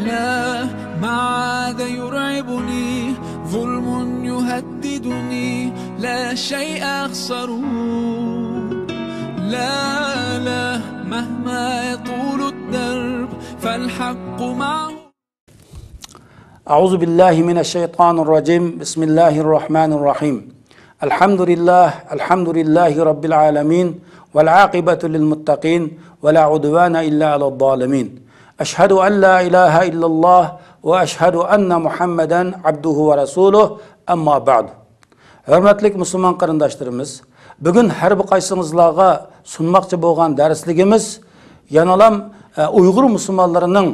لا ما عاد يرعبني ظلم يهددني لا شيء أخسره لا مهما يطول الدرب فالحق معه. أعوذ بالله من الشيطان الرجيم. بسم الله الرحمن الرحيم. الحمد لله رب العالمين والعاقبة للمتقين ولا عدوان إلا على الظالمين. أشهد أن لا إله إلا الله وأشهد أن محمدا عبده ورسوله. أما بعد. Hürmetlik Müslüman qarindoshlarimiz, bugun har bir qaysingizlarga sunmoqchi bo'lgan darsligimiz yanalam Uyg'ur musulmonlarining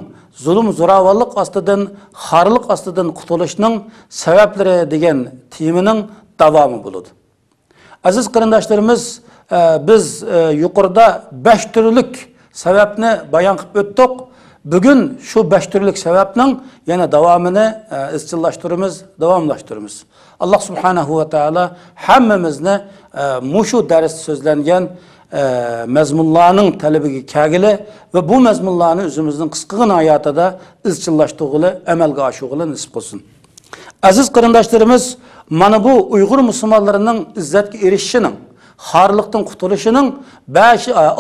zulm zo'ravonlik ostidan, xorlik ostidan qutulishining sabablari degan temaning davomi bo'ladi. Aziz qarindoshlarimiz, biz yuqorida 5 turlik sababni bayon qilib o'tdik. Bugun shu 5 turlik sababning yana davomini davomlashtiramiz. Allah subhanahu va taolo hammamizni mushu dars so'zlangan mazmunlarning talabiga kelgili va bu mazmunlarni o'zimizning qisqagina hayotida izchillashtirg'ili, amalga oshirg'ili nasib qilsin. Aziz qarindoshlarimiz, mana bu Uyg'ur musulmonlarining izzatga erishishining, xorlikdan qutulishining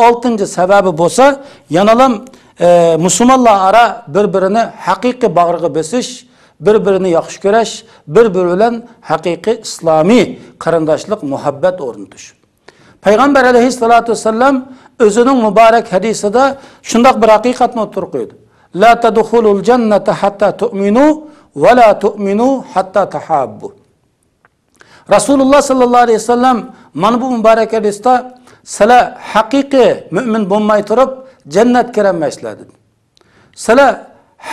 6-chi sababi bo'lsa, yanalam musulmonlar ara bir-birini haqiqiy bag'riga bosish, bir-birini yaxshi ko'rish, bir-biri bilan haqiqiy islomiy qarindoshlik, muhabbat o'rnatish. Payg'ambar alayhissalatu vassalam o'zining muborak hadisida shunday bir haqiqatni o'tirib qo'ydi. La tadkhulul jannata hatta tu'minu va la tu'minu hatta tahabbu. Rasululloh sallallohu alayhi vasallam mana bu muborak hadisda sizlar haqiqiy mu'min bo'lmay turib jannatga kirolmaysizlar dedi. Sizlar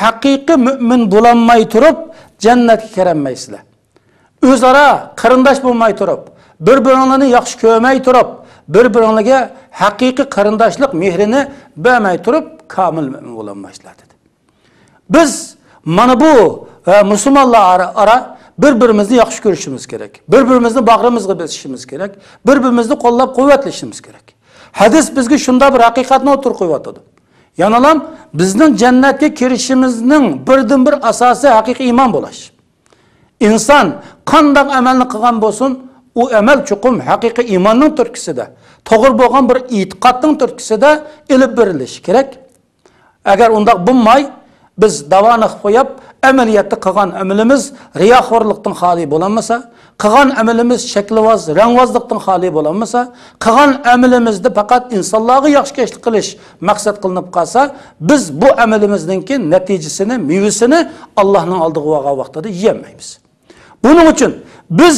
haqiqiy mu'min bo'lolmay turib jannatga kirolmaysizlar. O'zaro qarindosh bo'lmay turib, bir-biringlarni yaxshi ko'rmay turib, bir-biringlarga haqiqiy qarindoshlik mehrini bermay turib komil mu'min bo'lolmaysizlar dedi. Biz mana bu musulmonlar ara bir-birimizni yaxshi ko'rishimiz kerak. Bir-birimizni bag'rimizga bosishimiz kerak. Bir-birimizni qo'llab-quvvatlashimiz kerak. Hadis bizga shunday bir haqiqatni o'tirib qo'yatadi. Yanalam bizning jannatga kirishimizning birdan-bir asosi haqiqiy iymon bo'lish. İnsan qanday amalni qilgan bo'lsin, u amal chuqum haqiqiy iymonning turtkisida, to'g'ri bo'lgan bir e'tiqodning turtkisida ilib berilishi kerak. Agar undaq bo'lmay, biz davoni qo'yib, amaliyotda qilgan amalimiz riyoxo'rlikdan xoli bo'lmasa, qilgan amalimiz shaklivoz, rangvozlikdan xoli bo'lmasa, qilgan amalimizda faqat insonlarga yaxshilik qilish maqsad qilinib qolsa, biz bu amalimizning natijasini, mevasini Allohning oldiga borgan vaqtida yeyolmaymiz. Buning uchun biz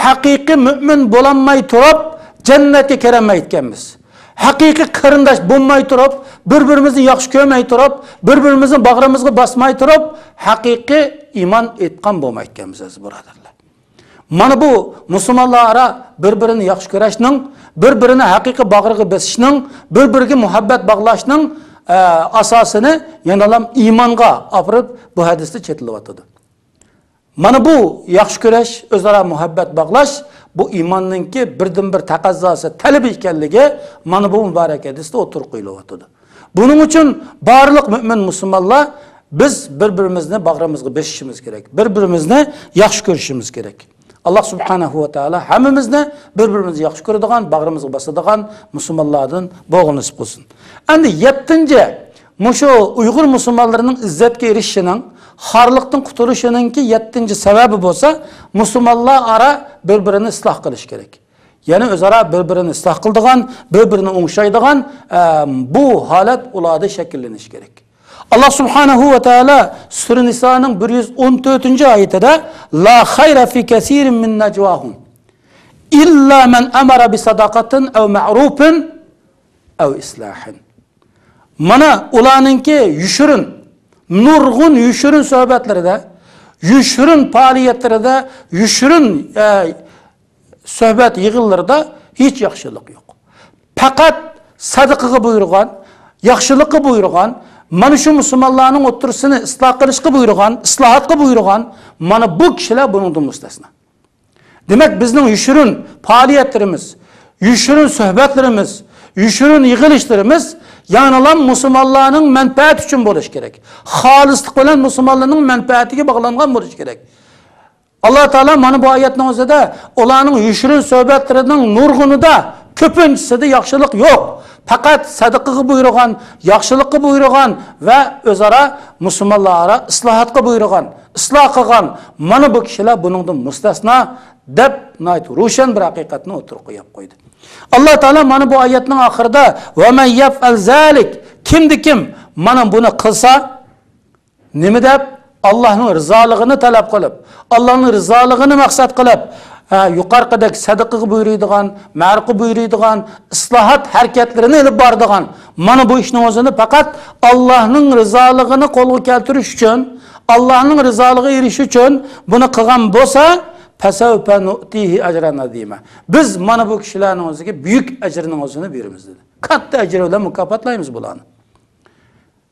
haqiqiy mu'min bo'lolmay turib jannatga kirolmayotganmiz. Haqiqiy qarindosh bo'lmay turib, bir-birimizni yaxshi ko'rmay turib, bir-birimizni bag'rimizga bosmay turib, haqiqiy iymon etgan bo'lmayotganmiz aziz birodarlar. Mana bu musulmonlar ara bir-birini yaxshi ko'rishning, bir-birini haqiqiy bag'riga bosishning, bir-biriga muhabbat bog'lashning asosini yanalam iymonga olib bu hadisda chetilyapti. Mana bu yaxshi ko'rish, o'zaro muhabbat bog'lash bu iymonninki birdan-bir taqozosi, talabi ekanligi mana bu muborak hadisda o'tirib qo'yilyapti. Buning uchun barliq mu'min musulmonlar biz bir-birimizni bag'rimizga bosishimiz kerak. Bir-birimizni yaxshi ko'rishimiz kerak. Allah subhanahu va taolo hammamizni bir-birimizni yaxshi ko'radigan, bag'rimizga bosadigan musulmonlardan bo'lg'ini nasib qilsin. Endi 7-chi mushu Uyg'ur musulmonlarining izzatga erishishining, xorlikdan qutulishininki 7-chi sababi bo'lsa, musulmonlar ara bir-birini isloh qilish kerak. Ya'ni o'zaro bir-birini isloh qiladigan, bir-birini o'ngshaydigan bu holat ularda shakllanish kerak. Allah subhanahu va taolo Sura Niso'ning 114-oyatida la khayra fi kaseerin min najwahum illa man amara bi sadaqatin aw ma'rufin aw islahin. Mana ularninki yushurin, nurg'un yushurin suhbatlarida, yushurin faoliyatlarida, yushurin suhbat yig'inlarida hech yaxshilik yo'q. Faqat sadaqaga buyurgan, yaxshilikka buyurgan, mana shu musulmonlarning o'tirisini isloh qilishga buyurgan, islohotga buyurgan, mana bu kishilar buningdan mustasno. Demak, bizning yushurin faoliyatlarimiz, yushurin suhbatlarimiz, yuşurun yığılışlarımız yanılan Müslümanların menfaat için buluş gerek. Halislik bilen Müslümanların menfaatiga bağlangan buluş gerek. Allah Teala mana bu ayetning o'zida ularning yushirin suhbatlarining nurg'unida ko'pinchisida yaxshilik yo'q. Faqat sadaqaga buyurgan, yaxshilikka buyurgan va o'zaro musulmonlarga islohotga buyurgan, isloh qilgan mana bu kishilar buningdan mustasno deb ro'shan bir haqiqatni o'tirib qo'yib qo'ydi. Allah Teala mana bu oyatning oxirida va man yaf'al zalik, kim mana buni qilsa nima deb Allah'ın rızaligini talep qilib, Allah'ın rızaligini maqsad qilib, yuqorqidagi sadaqaga buyuradigan, ma'rufga buyuradigan, islohot harakatlarini olib boradigan, mana bu ishning o'zini faqat Allah'ın rızaligini qo'lga keltirish uchun, Allah'ın rızaligiga erishish uchun buni qilgan bo'lsa, fasawfa nu'tihi ajran azima. Biz mana bu kishilarning o'ziga buyuk ajrning o'zini beramiz dedi. Katta ajr bilan mukofotlaymiz bularni.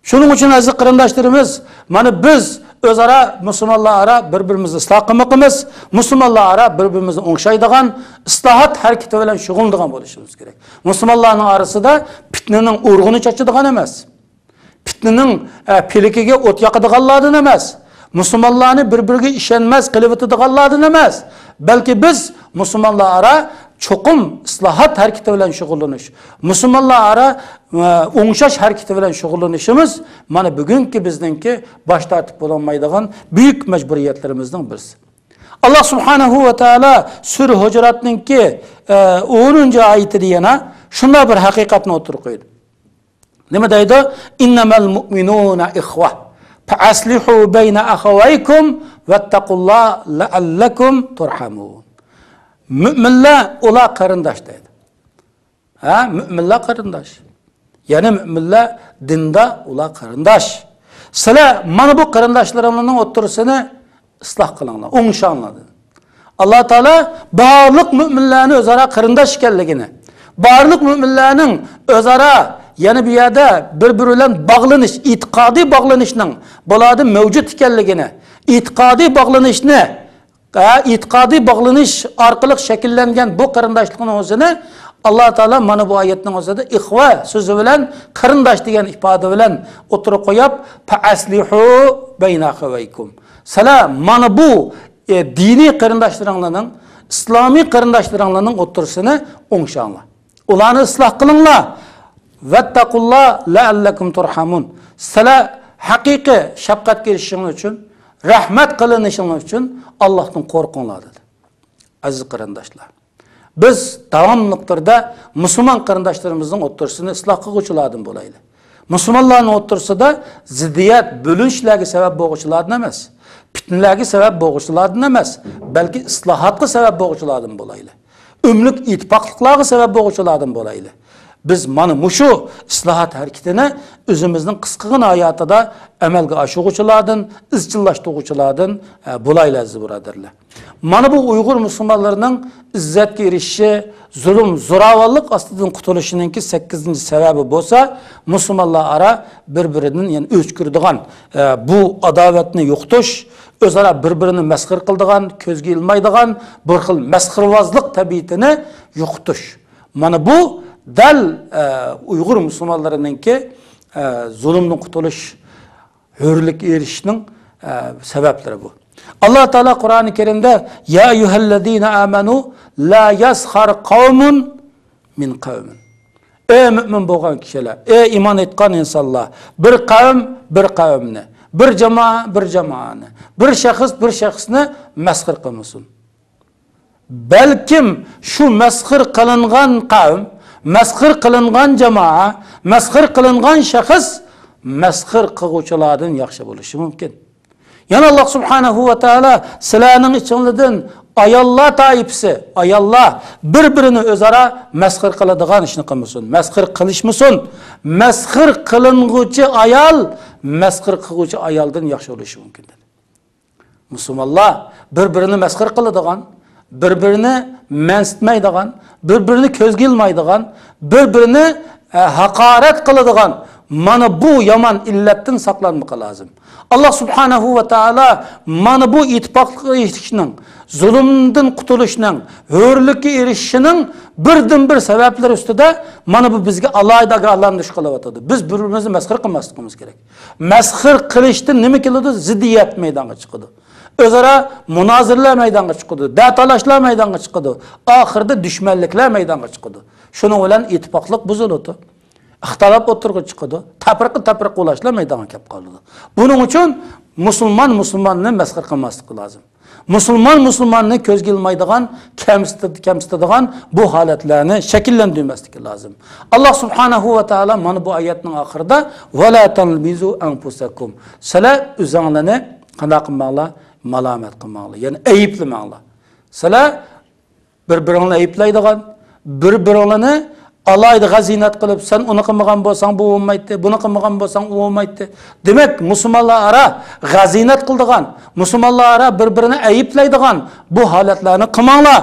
Shuning uchun aziz qarindoshlarimiz, mana biz o'zaro musulmonlar bir-birimizni isloh qilmoqimiz, musulmonlar bir-birimizni o'ngshaydigan islohot harakati bilan shug'ullanadigan bo'lishimiz kerak. Musulmonlarning orasida fitnaning urg'uni chachadigan emas. Fitnaning pelikiga o't yoqadiganlardan emas. Musulmonlarni bir-biriga ishonmas qilib o'tadiganlardan emas. Balki biz musulmonlar çokum islohot harakati bilan shug'ullanish, musulmonlar o'ngshash harakati bilan shug'ullanishimiz mana bugungi bizningki bosh tortib bo'lolmaydigan buyuk majburiyatlarimizning birisi. Allah subhanahu va taolo sura Hujuratningki 10-oyatida yana shunday bir haqiqatni o'tirib qo'ydi. Nima deydi? Innamal mu'minuna ikhwa fa aslihu bayna akhawaykum wattaqulloha la'allakum turhamun. Müminler ola qarindosh deydi. Müminler qarindosh. Yani müminler dinda ola qarindosh. Sizlar mana bu qarindoshlarimning o'tirisini isloh qilinglar, o'ngshanglar. Alloh taolo barliq müminlarni o'zaro qarindosh ekanligini, barliq müminlarning o'zaro yana bu yerda bir-biri bilan bog'lanish, e'tiqodiy bog'lanishning bularda mavjud ekanligini, e'tiqodiy bog'lanishni e'tiqodiy bog'lanish orqali shakllangan bu qarindoshlikning o'zini Alloh taolo mana bu oyatning o'zida ihva so'zi bilan qarindosh degan ifoda bilan o'tirib qo'yib, fa aslihu bayna akhawaykum. Salam mana bu diniy qarindoshlaringlarning, islomiy qarindoshlaringlarning o'tirisini o'ngshanglar. Ularni isloh qilinglar. Vattaqulloha la'allakum turhamun. Salam haqiqiy shafqatga erishishing uchun, rahmat qilinishing uchun Allah'tan qo'rqinglar dedi. Aziz qarindoshlar, biz davomliqda musulmon qarindoshlarimizni o'tirisini isloh qiluvchilardan bo'laylik. Musulmonlarning o'tirisida ziddiyat, bo'linishlarga sabab bo'luvchilardan emas, fitnalarga sabab bo'luvchilardan emas, balki islohotga sabab bo'luvchilardan bo'laylik. Umlik ittifoqliklarga sabab bo'luvchilardan bo'laylik. Biz mana mushu islohot harakatini o'zimizning qisqagina hayotida amalga oshiruvchilardan, izchillashtiruvchilardan bo'laylik aziz birodarlar. Mana bu Uyg'ur musulmonlarining izzatga erishishi, zulm, zo'ravonlik ostidan qutulishiningki 8-sababi bo'lsa, musulmonlar ara bir-biridan yani o'chkiradigan bu adovatni yo'qotish, o'zaro bir-birini masxir qiladigan, ko'zga ilmaydigan bir xil masxirvozlik tabiatini yo'qotish. Mana bu dal Uyg'ur musulmonlarininki zulmdan qutulish, hurlik erishishning sabablari bu. Allah Teala Kur'an-ı Kerim'de ya eyyuhellezine amenu la yaskhar kavmun min kavmin. Ey mümin bo'lgan kishilar, ey iman etgan insonlar, bir qavmni, bir jamoani, bir shaxsni masxir qilmasin. Balkim shu masxir qilingan qavm, masxir qilingan jamoa, masxir qilingan shaxs masxir qiluvchilardan yaxshi bo'lishi mumkin. Yana Allah subhanahu va taolo sizlarning ichingizdan ayollar toifasi, ayollar bir-birini o'zaro masxir qiladigan ishni qilmasin, masxir qilishmasin. Masxir qilinguvchi ayol masxir qiluvchi ayoldan yaxshi bo'lishi mumkin dedi. Musulmonlar bir-birini masxir qiladigan, bir-birini mansitmaydigan, bir-birini ko'zga ilmaydigan, bir-birini haqorat qiladigan mana bu yomon illatdan saqlanmoq lozim. Allah subhanahu va taala mana bu ittifoqlikqa erishishning, zulmdan qutulishning, hurlikka erishishning birdan-bir sabablari ustida mana bu bizga alohida ogohlantirish qilyapti. Biz bir-birimizni masxir qilmasligimiz kerak. Masxir qilishdan nima keladi? Ziddiyat maydonga chiqadi. O'zaro munozirlar maydonga chiqadi, datalashlar maydonga chiqadi, oxirida dushmanliklar maydonga chiqadi. Shuning bilan ittifoqlik buziladi. Ixtilof o'tirg'i chiqadi, tapirqi ulashlar maydonga kelib qoladi. Buning uchun musulmonni masxir qilmaslik lozim. Musulmonni ko'zga ilmaydigan, kamsitadigan bu holatlarni shakllantirmaslik lozim. Alloh subhanahu va taolo mana bu oyatning oxirida "Vala tanbizu anfusakum." Sizlar o'zinglarni qanday qilmanglar? Malomat qilmanglar, ya'ni ayiblamanglar. Sizlar bir-biringni ayiblaydigan, bir-biringlarni alayda g'azinat qilib, sen uni qilmagan bo'lsang bu bo'lmaydi, buni qilmagan bo'lsang u bo'lmaydi. Demak, musulmonlar ara g'azinat qildigan, musulmonlar ara bir-birini ayiblaydigan bu holatlarni qilmanglar.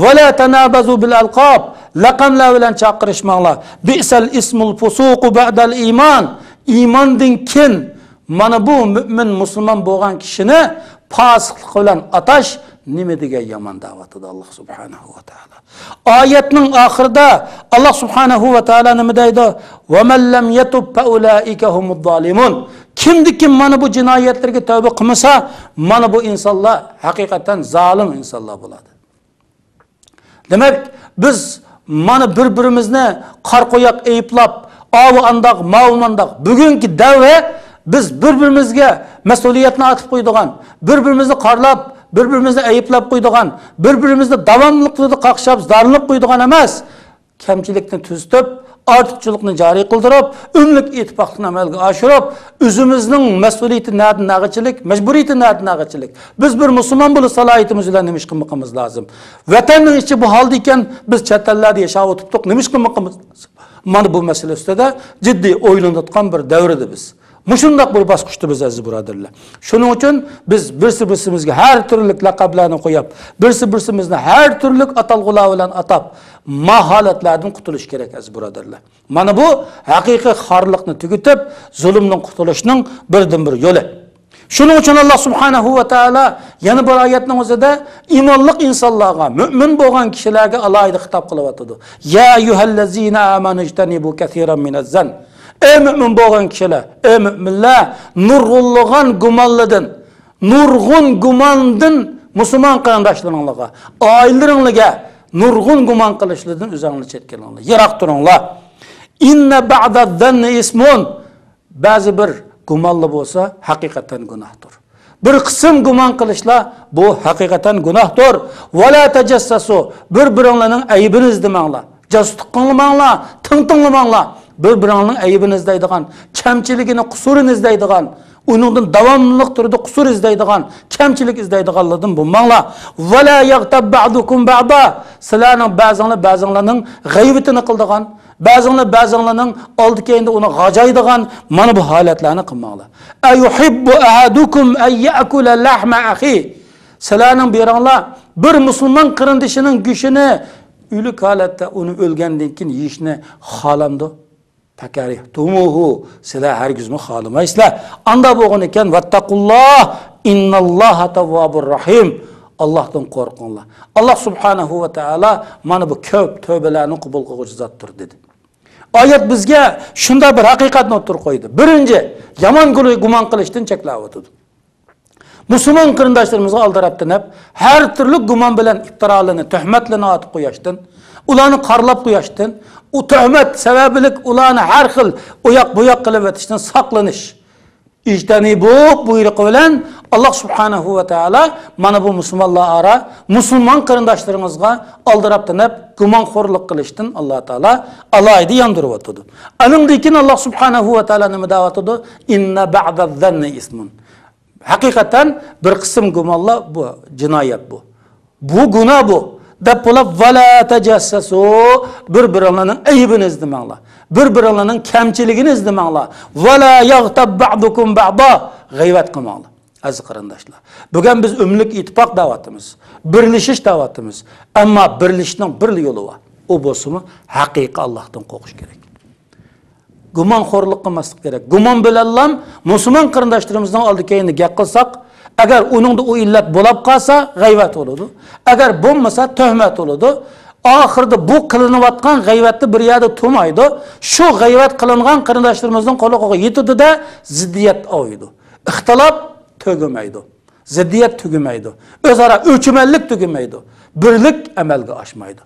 Vala tanabazu bil alqab, laqamlar bilan chaqirishmanglar. Bi'sal ismul fusuq ba'dal iman. Iymondan keyin mana bu mu'min musulmon bo'lgan kishini fosiqlik bilan atash nima degan yomon da'vatida Alloh subhanahu va taolo. Oyatning oxirida Alloh subhanahu va taolo nima deydi? Va man lam yatub fa ulaika humuz zolimun. Kim mana bu jinoyatlarga tavba qilmasa, mana bu insonlar haqiqatan zolim insonlar bo'ladi. Demak, biz mana bir-birimizni qarqoyoq ayblab, avu andaq, mavmandaq bugungi davra biz bir-birimizga mas'uliyatni atib qo'ydigan, bir-birimizni qarlab, bir-birimizni ayıplab qo'ydigan, bir-birimizni davomli qilib qaqshab, zarlinib qo'ydigan emas, kamchilikni tuzitib, ortiqchilikni joriy qildirib, umlik ittifoqni amalga oshirib, o'zimizning mas'uliyati nag'ichilik, majburiyati nag'ichilik. Biz bir musulmon bo'lib salohiyatimiz bilan nima ish qilmoqimiz lozim. Vatanning ichi bu holda ekan, biz chet ellarda yashab o'tibdik, nima ish qilmoqimiz? Mana bu masala ustida jiddiy o'ylanayotgan bir davrda biz. Mushundaq bir bosqichda biz aziz birodarlar. Shuning uchun biz birsi-birsimizga har turli laqablarni qo'yib, birsi-birsimizni har turli atalg'ular bilan atab, maholatlardan qutulish kerak aziz birodarlar. Mana bu haqiqiy xorliqni tugutib, zulmdan qutulishning birdan-bir yo'li. Shuning uchun Alloh subhanahu va taolo yana bir oyatning o'zida iymonli insonlarga, mu'min bo'lgan kishilarga alohida xitob qilyapti. Ya ayyuhallazina amanu ijtanibu kaseeran minaz-zan. Ey mümin bo'lgan kishilar, ey müminlar, nurg'unlagan gumonlardan, nurg'un gumondan musulmon qarindoshlaringlarga, oilalaringlarga nurg'un gumon qilishlardan o'zinglarni chetkalanglar, yiroq turinglar. Inna ba'daz-zanni ismun. Ba'zi bir gumonlar bo'lsa, haqiqatan gunohdir. Bir qism gumon qilishlar bu haqiqatan gunohdir. Vala tajassasu. Bir-biringlarning aybini izlamanglar. Jasuslik qilmanglar, tintinglamanglar. Bir-biringning aybini izlaydigan, kamchiligini, qusurini izlaydigan, uningdan davomliq turda qusur izlaydigan, kamchilik izlaydiganlardan bo'lmanglar. Va la yaghtab ba'dukum ba'da. Sizlarning ba'zinglarning g'aybatini qildigan, ba'zinglarning oldi keyinda uni g'ajaydigan mana bu holatlarni qilmanglar. Ayuhibbu ahadukum ay ya'kula lahma akhi. Sizlarning beringlar bir musulmon qarindoshining go'shini o'lik holatda uni o'lgandan keyin yeyishni xohlamdi. Takarih tumuhu, sizlar hargizmi xohlamaysizlar. Anda bo'lgan ekan vattaqulloh innalloha tavvobur rahim. Allohdan qo'rqinglar. Alloh subhanahu va taolo mana bu ko'p tövbelarni qabul qiluvchi zotdir dedi. Oyat bizga shunda bir haqiqatni o'tirib qo'ydi. Birinchi, yomon gumon qilishdan cheklab o'tdi. Musulmon qarindoshlarimizga aldirabdan har turli gumon bilan iftirolarni, tuhmatlarni otib qo'yashdan, ularni qarlab qo'yashdan, u tuhmat sabablik ularni har xil oyoq-bo'yoq qilib o'tishdan saqlanish. İjtani bu buyrug'i bilan Alloh subhanahu va taolo mana bu musulmonlar ara musulmon qarindoshlaringizga aldirabdan gumonxo'rlik qilishdan Alloh taolo alohida yondirib o'tdi. Aningdan keyin Alloh subhanahu va taolo nima da'vatidi? Inna ba'daz-zanni ismun. Haqiqatan bir qism gumonlar bu jinoyat bu. Bu gunoh bu. Deb bo'lib vala tajassasu, bir-biringlarning aybini izlamanglar. Bir-biringlarning kamchiligini izlamanglar. Vala yaghtab ba'dukum ba'da, g'iybat qilmanglar. Aziz qarindoshlar, bugun biz umlik ittifoq da'vatimiz, birlashish da'vatimiz. Ammo birlashishning bir yo'li bor. U bo'lsa-mu haqiqiy Allohdan qo'rqish kerak. gumonxo'rlik qilmaslik kerak. Gumon bilan musulmon qarindoshlarimizni oldi-keyinni gap qilsak, agar uningda u illat bo'lib qolsa, g'ayvat bo'ladi. Agar bo'lmasa, tuhmat bo'ladi. Oxirda bu qilinayotgan g'ayvatni bir yerda turmaydi. Shu g'ayvat qilingan qarindoshlarimizning qo'liga yetadi-da, ziddiyat oladi. Ixtilof tugamaydi. Ziddiyat tugamaydi. O'zaro o'chmanlik tugamaydi. Birlik amalga oshmaydi.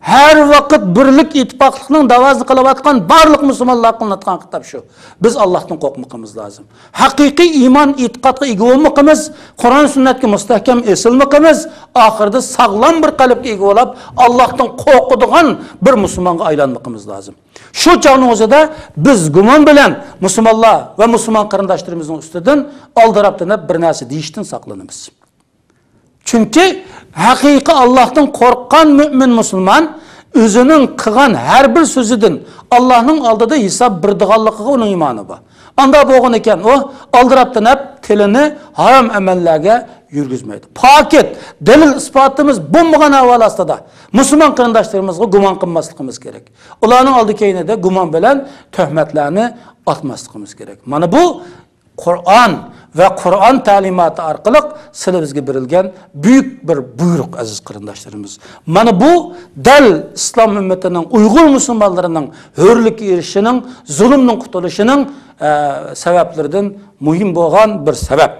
Her vaqt birlik ittifoqlikning davosini qilayotgan barliq musulmonlar qilinayotgan kitob shu. Biz Allohdan qo'rqmoqimiz lozim. Haqiqiy iymon e'tiqodga ega bo'lmoqimiz, Qur'on sunnatga mustahkam esilmoqimiz, oxirida sog'lom bir qalbga ega bo'lib, Allohdan qo'rqadigan bir musulmonga aylanmoqimiz lozim. Shu chog'ning o'zida biz gumon bilan musulmonlar va musulmon qarindoshlarimizning ustidan oldirabdan bir narsa deyishdan saqlanamiz. Çünkü haqiqiy Allah'tan korkan mümin Müslüman özünün qilgan her bir sözüdün Allah'ın aldığı hesap birdiğanlıqıga onun imanı var. Anda boğun eken o aldıraptan hep tilini haram emellerge yürgüzmeydi. Paket, delil ispatımız bulmagan havalasında da Müslüman qarindoshlarımızga guman qilmasligimiz gerek. Ularning oldi-keyinida de guman bilen töhmetlerini atmasligimiz gerek. Mana bu Kur'an ve Kur'an talimatı arkalık sizler bizge berilgen büyük bir buyruk aziz qarindoshlarimiz. Mana bu dal İslam ümmetinin Uygur Müslümanlarının hürlük erişinin, zulümün qutuluşunun sebeplerden mühim bo'lgan bir sebep.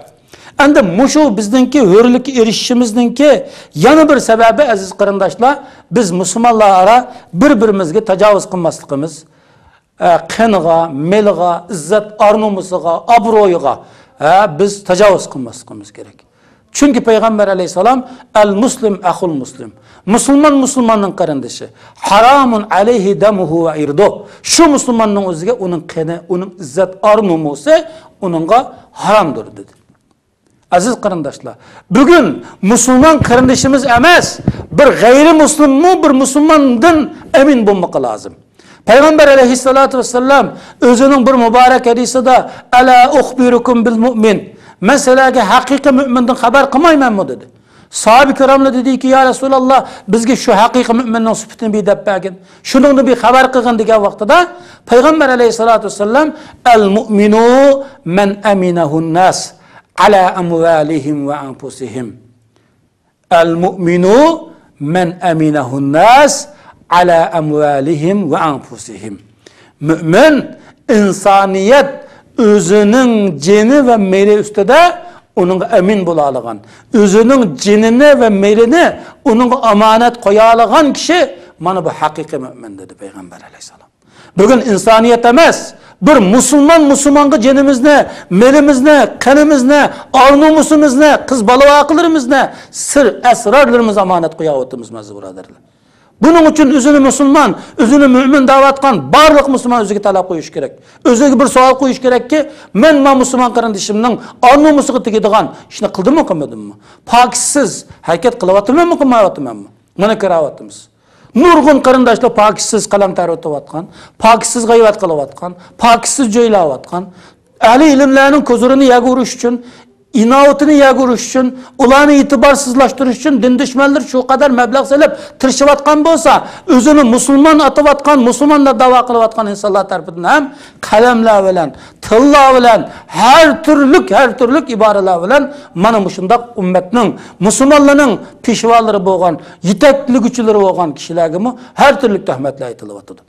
Endi muşu bizdinki hürlük erişişimizdinki yana bir sebebi aziz qarindoshlar, biz Müslümanlar ara bir-birimizga tajovuz qilmasligimiz, qiniga, melga, izzat arnumusiga, obro'yiga biz tajovuz qilmasligimiz kerak. Çünkü Peygamber aleyhisselam el-muslim ahul muslim. Musulmon musulmonning qarindoshi. Haramun alayhi damuhu ve irdo. Şu musulmonning o'ziga uning qini, uning izzat arnumusi uningga haramdir dedi. Aziz qarindoshlar, bugün musulmon qarindoshimiz emas, bir g'ayri musulmonmi bir musulmondan emin bo'lmoqi lozim. Peygamber aleyhissalatu vesselam özünün bir mübarek hadisida ala ukhbirukum bil mu'min. Mesela ki haqiqiy müminden haber qilmayman mı dedi. Sahabe kiramlar dedi ki ya Resulallah bizge şu haqiqiy müminning sifatini bir deb bergin. Shuningni bir xabar qilgin degan vaqtida Peygamber aleyhissalatu vesselam el mu'minu men aminahu'n nas ala amwalihim ve anfusihim. El mu'minu men aminahu'n nas ala amwalihim ve anfusihim. Mümin insaniyet özünün cini ve meli üstüde onun emin bulalıgan. Özünün cinini ve melini onun amanet koyalıgan kişi mana bu hakiki mümin dedi Peygamber aleyhisselam. Bugün insaniyet emez. Bir Müslümanga cinimizni, melimizni, kanimizni, arnumusimizni, kız balı akıllarımızı, sır, esrarlarımız amanet koyavutimiz buradarlar. Bunun için özünü Müslüman, özünü mümin davatkan barlık Müslüman özüge talep koyuş gerek. Özüge bir sual koyuş gerek ki men ma Müslüman qarindishimning arnumusiga tegadigan ishni qildimmi qilmadimmi? Pokisiz hareket qilyaptimmi qilmayaptimmi? Mana ko'ryapmiz. Nurg'un qarindoshlar pokisiz qalam tarotayotgan, pokisiz g'ayvat qilayotgan, pokisiz joylayotgan, ahli ilmlarning ko'zurini yag'urish uchun inovatini yag'urish uchun, ularni e'tiborsizlashtirish uchun din dushmanlar shu qadar mablag' sarflab tirishayotgan bo'lsa, o'zini musulmon atayotgan, musulmonlar da'vo qilayotgan insonlar tarafidan ham qalamlar bilan, tillar bilan, har turli iboralar bilan mana shunday ummatning, musulmonlarning peshvolari bo'lgan, yetakliguvchilari bo'lgan kishilarga har turli tuhmatlar aytilyapti.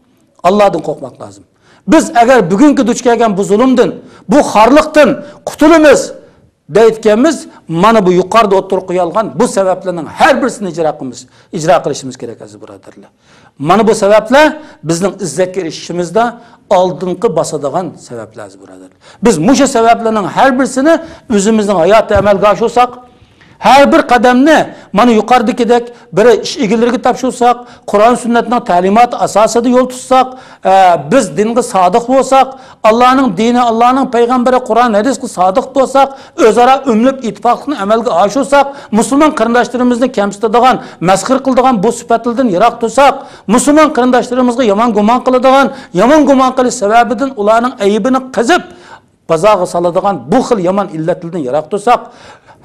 Allohdan qo'rqmoq lozim. Biz agar bugungi duch kelgan bu zulmdan, bu xorliqdan qutulamiz deyotganmiz, mana bu yuqorida o'tirib qo'yilgan bu sabablarning har birisini ijro qilishimiz kerak aziz birodarlar. Mana bu sabablar bizning izzatga erishishimizda oldingi bosadigan sabablar aziz birodarlar. Biz musha sabablarning har birisini o'zimizning hayotda amalga oshirsak, her bir qadamni mana yuqoridagidek biri ish egilariga topshirsak, Qur'on sunnatning ta'limoti asosida yo'l tutsak, biz dinga sodiq bo'lsak, Allohning dini, Allohning payg'ambari Qur'on hadisga sodiq bo'lsak, o'zaro umlik ittifoqni amalga oshirsak, musulmon qarindoshlarimizni kamsitadigan, masxir qiladigan bu sifatlardan yiroq tursak, musulmon qarindoshlarimizga yomon gumon qiladigan, yomon gumon qilish sababidan ularning aybini qazib, bazaga soladigan bu xil yomon illatlardan yiroq tursak,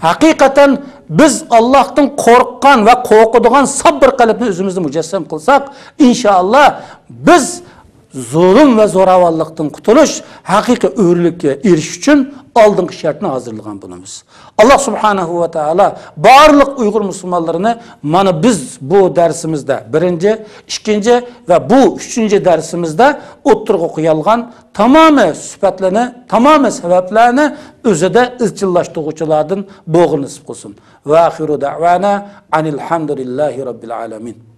hakikaten biz Allah'tan korkan ve korkuduğun sabır kalbini özümüzde mücessem kılsak, inşallah biz zulm ve zoravallıktan qutuluş, haqiqiy o'rlikka erishish uchun oldingi shartni hozirlagan bo'lamiz. Allah subhanahu va taala barliq Uyg'ur musulmonlarini mana biz bu darsimizda birinchi, ikkinchi va bu uchinchi darsimizda o'ttirg'i qo'yilgan tamomiy sifatlarni, tamomiy sabablarni o'zida izchillashtiruvchilardan bo'g'il nisb qilsin. Va axiru da'vana anil hamdulillahi robbil alamin.